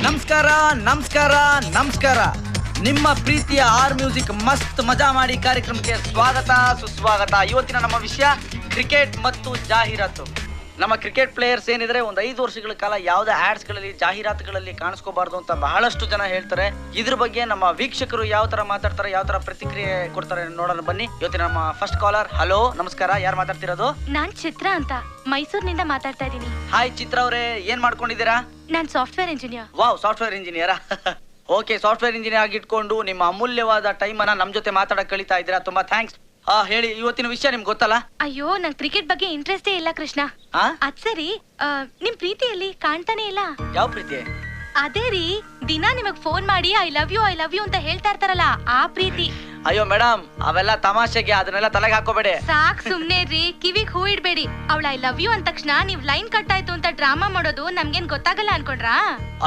ನಮಸ್ಕಾರ ನಮಸ್ಕಾರ ನಮಸ್ಕಾರ. ನಿಮ್ಮ ಪ್ರೀತಿಯ ಆರ್ ಮ್ಯೂಸಿಕ್ ಮಸ್ತ್ ಮಜಾ ಮಾಡಿ ಕಾರ್ಯಕ್ರಮಕ್ಕೆ ಸ್ವಾಗತ ಸುಸ್ವಾಗತ. ಇವತ್ತಿನ ನಮ್ಮ ವಿಷಯ ಕ್ರಿಕೆಟ್ ಮತ್ತು ಜಾಹೀರಾತು. ನಮ್ಮ ಕ್ರಿಕೆಟ್ ಪ್ಲೇಯರ್ಸ್ ಏನಿದ್ರೆ ಒಂದು 5 ವರ್ಷಗಳ ಕಾಲ ಯಾವುದೇ ಆಡ್ಸ್ಗಳಲ್ಲಿ ಜಾಹೀರಾತುಗಳಲ್ಲಿ ಕಾಣಿಸ್ಕೋಬಾರ್ದು ಅಂತ ಬಹಳಷ್ಟು ಜನ ಹೇಳ್ತಾರೆ. ಇದ್ರ ಬಗ್ಗೆ ನಮ್ಮ ವೀಕ್ಷಕರು ಯಾವ ತರ ಮಾತಾಡ್ತಾರೆ, ಯಾವ ತರ ಪ್ರತಿಕ್ರಿಯೆ ಕೊಡ್ತಾರೆ ನೋಡೋಣ ಬನ್ನಿ. ಇವತ್ತಿನ ನಮ್ಮ ಫಸ್ಟ್ ಕಾಲರ್. ಹಲೋ ನಮಸ್ಕಾರ, ಯಾರು ಮಾತಾಡ್ತಿರೋದು? ನಾನ್ ಚಿತ್ರ ಅಂತ ಮೈಸೂರಿನಿಂದ ಮಾತಾಡ್ತಾ ಇದ್ದೀನಿ. ಹಾಯ್ ಚಿತ್ರ ಅವರೇ, ಏನ್ ಮಾಡ್ಕೊಂಡಿದ್ದೀರಾ? ನಾನ್ ಸಾಫ್ಟ್ವೇರ್ ಇಂಜಿನಿಯರ್. ವಾವ್, ಸಾಫ್ಟ್ವೇರ್ ಇಂಜಿನಿಯರಾ? ಓಕೆ, ಸಾಫ್ಟ್ವೇರ್ ಇಂಜಿನಿಯರ್ ಆಗಿ ಇಟ್ಕೊಂಡು ನಿಮ್ಮ ಅಮೂಲ್ಯವಾದ ಟೈಮ್ ಅನ್ನ ನಮ್ ಜೊತೆ ಮಾತಾಡಕ್ ಕಳೀತಾ ಇದ್ದೀರಾ, ತುಂಬಾ ಥ್ಯಾಂಕ್ಸ್. ಹೇಳಿ, ಇವತ್ತಿನ ವಿಷಯ ನಿಮ್ಗೆ ಗೊತ್ತಲ್ಲ? ಅಯ್ಯೋ, ನಂಗೆ ಕ್ರಿಕೆಟ್ ಬಗ್ಗೆ ಇಂಟ್ರೆಸ್ಟೇ ಇಲ್ಲ ಕೃಷ್ಣ. ಅದ್ ಸರಿ, ನಿಮ್ ಪ್ರೀತಿಯಲ್ಲಿ ಕಾಣ್ತಾನೆ ಇಲ್ಲ. ಯಾವ ಪ್ರೀತಿ? ಅದೇ ರೀ, ದಿನ ನಿಮಗ್ ಫೋನ್ ಮಾಡಿ ಐ ಲವ್ ಯು ಅಂತ ಹೇಳ್ತಾ ಇರ್ತಾರಲ್ಲ, ಆ ಪ್ರೀತಿ. ಅಯ್ಯೋ ಮೇಡಮ್, ಅವೆಲ್ಲ ತಮಾಷೆಗೆ, ಅದನ್ನೆಲ್ಲ ತಲೆಗೆ ಹಾಕೋಬೇಡಿ. ಸಾಕ್ ಸುಮ್ನೆ ರೀ, ಕಿವಿಗ್ ಹೂ ಇಡ್ಬೇಡಿ. ಅವಳ ಐ ಲವ್ ಯು ಅಂದ ತಕ್ಷಣ ನೀವ್ ಲೈನ್ ಕಟ್ ಆಯ್ತು ಅಂತ ಡ್ರಾಮಾ ಮಾಡೋದು ನಮ್ಗೇನ್ ಗೊತ್ತಾಗಲ್ಲ ಅನ್ಕೊಂಡ್ರಾ?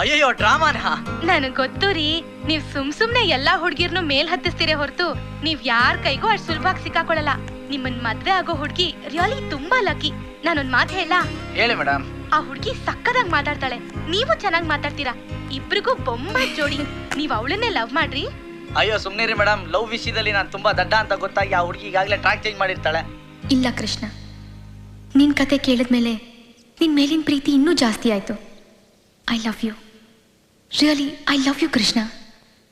ಅಯ್ಯೋ ಡ್ರಾಮಾನಾ? ನನಗ್ ಗೊತ್ತು ರೀ, ನೀವ್ ಸುಮ್ನೆ ಎಲ್ಲಾ ಹುಡ್ಗಿರ್ನು ಮೇಲ್ ಹತ್ತಿಸ್ತೀರೇ ಹೊರತು ನೀವ್ ಯಾರ್ ಕೈಗೂ ಅಷ್ಟ್ ಸುಲಭವಾಗಿ ಸಿಕ್ಕಾಕೊಳಲ್ಲ. ನಿಮ್ಮನ್ ಮದ್ವೆ ಆಗೋ ಹುಡ್ಗಿ ರಿಯಲಿ ತುಂಬಾ ಲಕ್ಕಿ. ನಾನೊಂದ್ ಮಾತು ಹೇಳ? ಹೇಳಿ ಮೇಡಮ್. ಆ ಹುಡ್ಗಿ ಸಕ್ಕದಾಗ್ ಮಾತಾಡ್ತಾಳೆ, ನೀವು ಚೆನ್ನಾಗ್ ಮಾತಾಡ್ತೀರಾ. ಇಬ್ರಿಗೂ ಬೊಂಬಾಟ್ ಜೋಡಿ. ನೀವ್ ಅವಳನ್ನೇ ಲವ್ ಮಾಡ್ರಿ. ಅಯ್ಯೋ ಸುಮ್ನಿರಿ ಮೇಡಮ್, ಲವ್ ವಿಷಯದಲ್ಲಿ ನಾನು ತುಂಬಾ ದಡ್ಡ ಅಂತ ಗೊತ್ತಾಗಿ ಆ ಹುಡುಗಿ ಈಗಾಗಲೇ ಟ್ರ್ಯಾಕ್ ಚೇಂಜ್ ಮಾಡಿರ್ತಾಳೆ. ಇಲ್ಲ ಕೃಷ್ಣ, ನಿನ್ ಕತೆ ಕೇಳಿದ್ಮೇಲೆ ನಿನ್ ಮೇಲಿನ ಪ್ರೀತಿ ಇನ್ನೂ ಜಾಸ್ತಿ ಆಯ್ತು. I love you, really I love you Krishna.